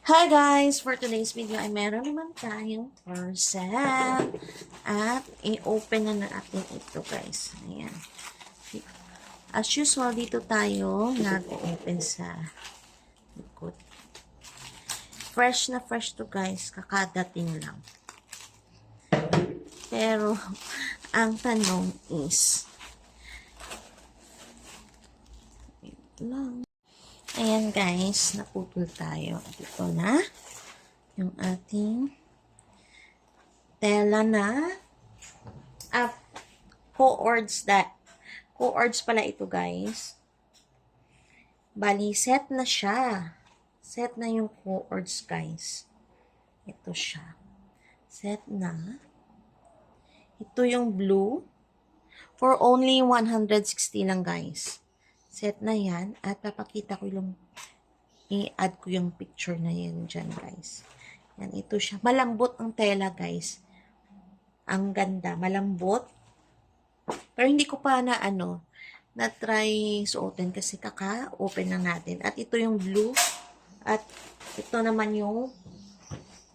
Hi guys! For today's video ay meron naman tayong parcel. At i-open na natin ito guys. Ayan. As usual, dito tayo nag-open sa likod. Fresh na fresh to guys. Kakadating lang. Pero, ang tanong is, ayan guys, naputol tayo. Ito na yung ating tela na co-ords pala ito guys. Bali, set na siya. Set na yung co-ords guys. Ito siya. Set na. Ito yung blue. For only 160 lang guys. Set na yan. At papakita ko yung i-add ko yung picture na yan dyan guys. Yan, ito siya. Malambot ang tela guys. Ang ganda. Malambot. Pero hindi ko pa na-try suotin kasi kaka-open na natin. At ito yung blue. At ito naman yung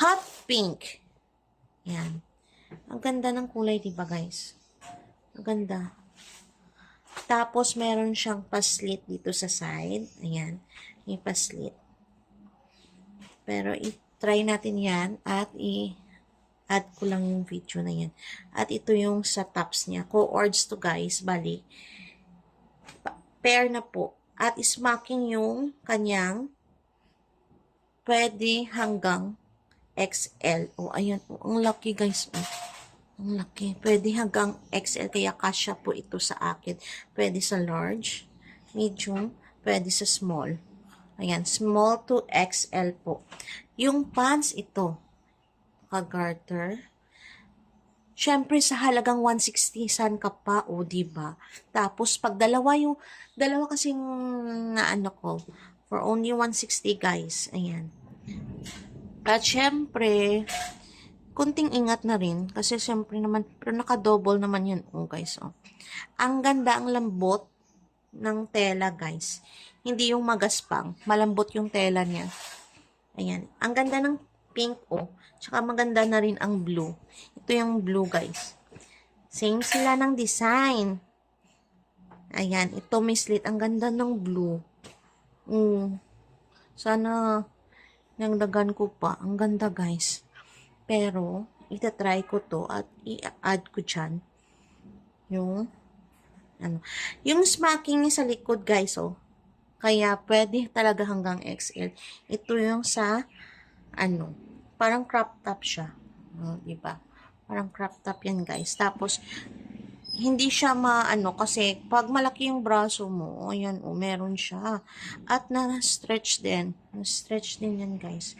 hot pink. Yan. Ang ganda ng kulay, diba guys? Ang ganda. Tapos, meron siyang paslit dito sa side. Ayan. May paslit. Pero, i-try natin yan at add ko lang yung video na yan. At ito yung sa tops niya. Co-ords to guys. Bali. Pair na po. At smacking yung kanyang pwede hanggang XL. O, ayan po. Ang laki guys. Ang laki. Pwede hanggang XL. Kaya kasya po ito sa akin. Pwede sa large, medium, pwede sa small. Ayan. Small to XL po. Yung pants ito. Garter. Syempre sa halagang 160 san ka pa, o diba? Tapos pag dalawa kasing ko for only 160 guys. Ayan. At syempre kunting ingat na rin kasi syempre naman pero naka-double naman yun guys. Ang ganda, ang lambot ng tela guys. Hindi yung magaspang, malambot yung tela niya. Ayan. Ang ganda ng pink Tsaka maganda na rin ang blue. Ito yung blue guys. Same sila ng design. Ayan. Ito may slit. Ang ganda ng blue. Sana nangdagan ko pa. Ang ganda guys. Pero, itatry ko to at i-add ko dyan yung yung smacking niya sa likod guys Kaya, pwede talaga hanggang XL. Ito yung sa parang crop top siya. Diba? Parang crop top yan guys. Tapos, hindi siya kasi pag malaki yung braso mo, ayan meron siya. At na-stretch din. Na-stretch din yan guys.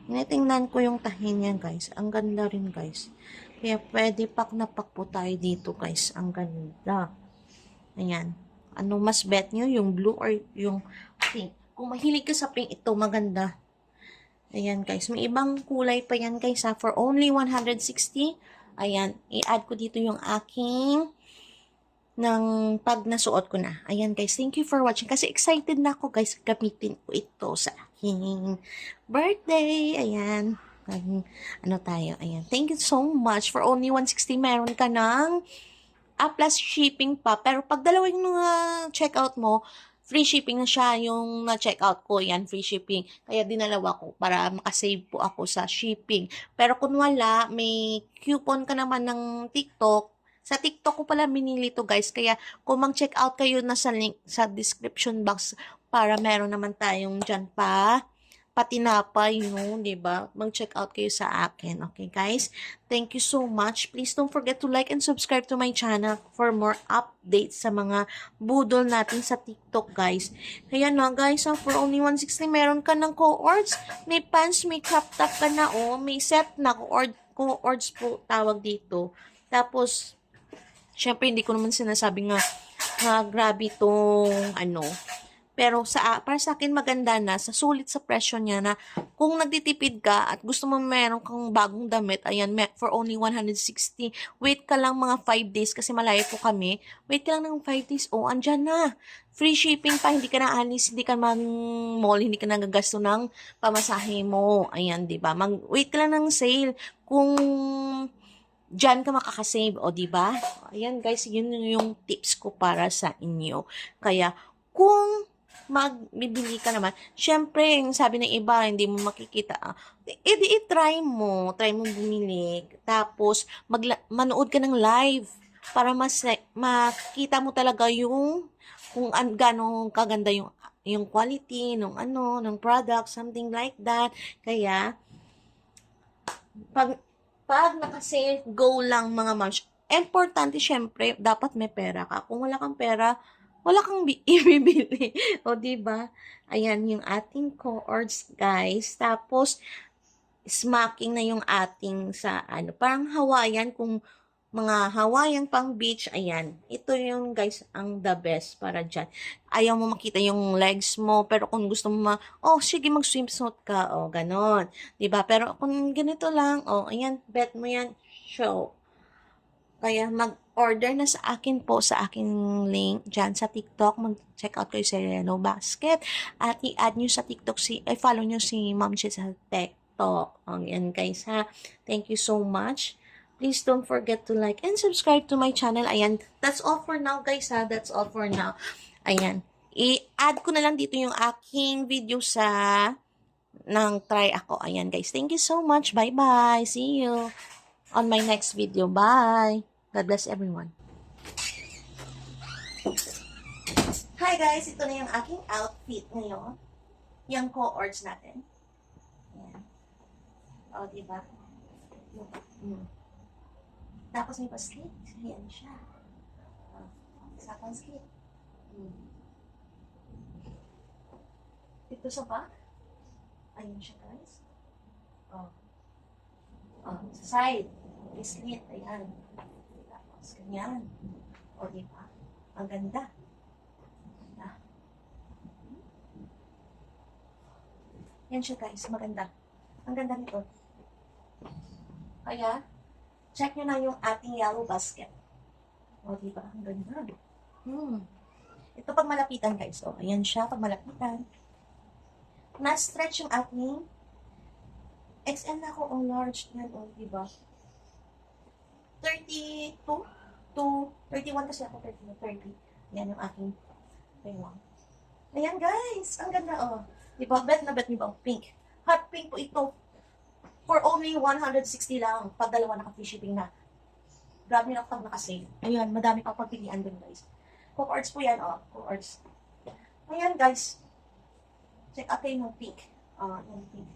Tinitingnan ko yung tahin niya guys. Ang ganda rin guys. Kaya pwede pak na pak po tayo dito guys. Ang ganda. Ayan. Mas bet nyo? Yung blue or yung pink? Kung mahilig ka sa pink, ito maganda. Ayan guys. May ibang kulay pa yan guys For only 160. Ayan. I-add ko dito yung aking pag nasuot ko na. Ayan guys. Thank you for watching. Kasi excited na ako guys. Gamitin ko ito sa aking birthday. Ayan. Tayo. Ayan. Thank you so much. For only 160 meron ka ng plus shipping pa. Pero pag dalawa yung checkout mo, free shipping na siya yung na-checkout ko. Yan, free shipping. Kaya dinalawa ko para makasave po ako sa shipping. Pero kung wala, may coupon ka naman ng TikTok. Sa TikTok ko pala minili to guys. Kaya kung mag-checkout kayo na sa link sa description box para meron naman tayong dyan patinapay diba? Mag-check out kayo sa akin. Okay, guys? Thank you so much. Please don't forget to like and subscribe to my channel for more updates sa mga budol natin sa TikTok, guys. Kaya guys, for only 160, meron ka ng co-ords. May pants, may crop top ka na, may set na co-ords po tawag dito. Tapos, syempre, hindi ko naman sinasabi nga grabe itong Pero para sa akin maganda na, sa sulit sa presyo niya na kung nagtitipid ka at gusto mo meron kang bagong damit, ayan, for only 160, wait ka lang mga 5 days kasi malayo po kami. Wait ka lang ng 5 days, oh, andyan na. Free shipping pa, hindi ka na alis, hindi ka mag-mall, hindi ka nagagasto ng pamasahe mo. Ayan, di ba? Wait ka lang ng sale. Kung diyan ka makakasave, o di ba? Ayan guys, yun yung tips ko para sa inyo. Kaya, kung magbibili ka naman, syempre, yung sabi ng iba, hindi mo makikita, i-try mo, bumili, tapos, manood ka ng live, para makita mo talaga yung, kung gano'ng kaganda yung quality, ng product, something like that. Kaya, pag naka-sale, go lang mga moms. Importante, syempre, dapat may pera ka. Kung wala kang pera, wala kang ibibili. O, diba? Ayan, yung ating cohorts, guys. Tapos, smacking na yung ating sa, parang Hawaiian, kung mga Hawaiian pang beach, ayan. Ito yung, guys, ang the best para dyan. Ayaw mo makita yung legs mo, pero kung gusto mo sige, mag-swimsuit ka, ganon. Diba? Pero kung ganito lang, ayan, bet mo yan, show. Kaya mag-order na sa akin po, sa aking link dyan sa TikTok. Mag-check out kayo sa Yellow Basket. At i-add nyo sa TikTok, follow nyo si Ma'am Chi sa TikTok. Yan guys ha. Thank you so much. Please don't forget to like and subscribe to my channel. Ayan. That's all for now guys ha. That's all for now. Ayan. I-add ko na lang dito yung aking video nang try ako. Ayan guys. Thank you so much. Bye-bye. See you on my next video. Bye. God bless everyone. Hi guys, ito na yung aking outfit ngayon. Yung cohorts natin. Ayan. O, diba? Tapos may pa-slit. Ayan siya. Isa pang slit. Ito sa back. Ayan siya guys. Sa side. May slit. Ayan. Tapos ganyan. O, diba? Ang ganda. Yan siya guys. Maganda. Ang ganda nito. Kaya, check nyo na yung ating Yellow Basket. O, diba? Ang ganda. Ito pag malapitan guys. O, ayan siya pag malapitan. Na-stretch yung ating XL na ako o large. Yan o, diba? 32 to 31 kasi ako. 30. Yan yung aking 31. Ayan guys. Ang ganda o. Diba? Bet na bet nyo ba? Pink. Hot pink po ito. For only 160 lang. Pag dalawa naka-free shipping na. Grabe na pag naka-sale. Ayan, madami pang pagpilian dun guys. Cohorts po yan, cohorts. Ayan guys. Check out kayo ng pink. Yung pink.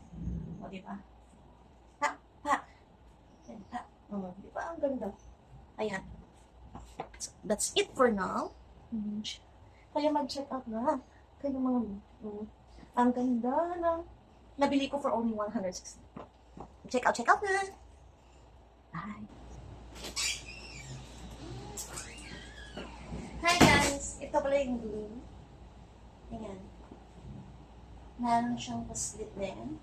O, diba? Ha. Ayan, ha. Diba? Ang ganda. Ayan. That's it for now. Kaya mag-check out na. Kaya mga, ang ganda na. Nabili ko for only 160. Check out na. Bye. Hi guys! Ito pala yung glue. Ayan. Meron siyang paslit din.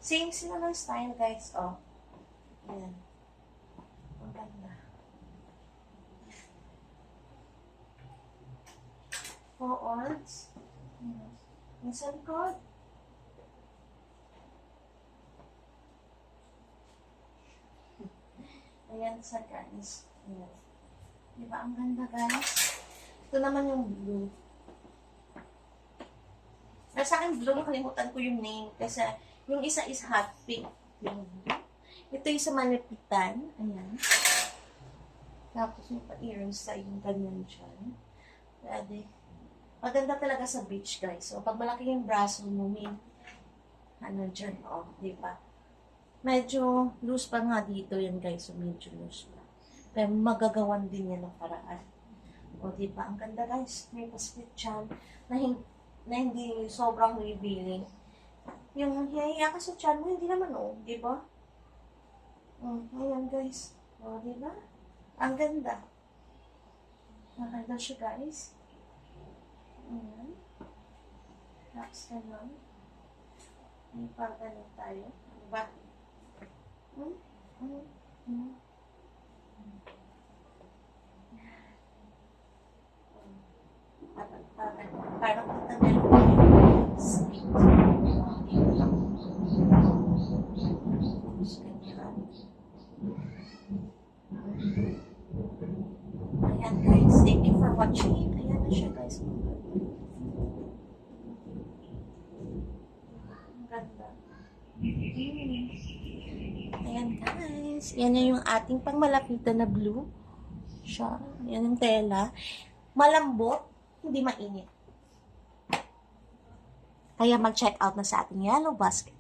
Same sila ng style guys. Ayan. Ang ganda. Cohorts. Yung sa likod. Ayan sa guys. Ayan. Diba ang ganda guys? Ito naman yung blue. Nasa akin blue, nakalimutan ko yung name. Kasi yung isa is hot pink. Yung blue. Ito yung sa malapitan. Ayan. Tapos yung pa-earrings sa yung ganyan dyan. Pwede. Maganda talaga sa beach guys. So pag malaki yung braso mo, may dyan. Diba? Medyo loose pa nga dito yan guys. So, medyo loose pa. Pero magagawan din yan ng paraan. O, diba? Ang ganda guys. May pa-split chan na hindi sobrang revealing. Yung hiya ka sa chan mo, hindi naman diba? Ayan guys. O, diba? Ang ganda. Maganda siya guys. Ayan. Relax ka lang. May pagkain tayo. Ano ba? Hmm? Hmm? Hmm? Parang tatagal ko yung speed. Ayan guys, thank you for watching. Ayan na siya guys. Ang ganda. Ayan guys. Yan na yung ating pangmalapitan na blue. Siya. Yan yung tela. Malambot, hindi mainit. Kaya mag-check out na sa ating yellow basket.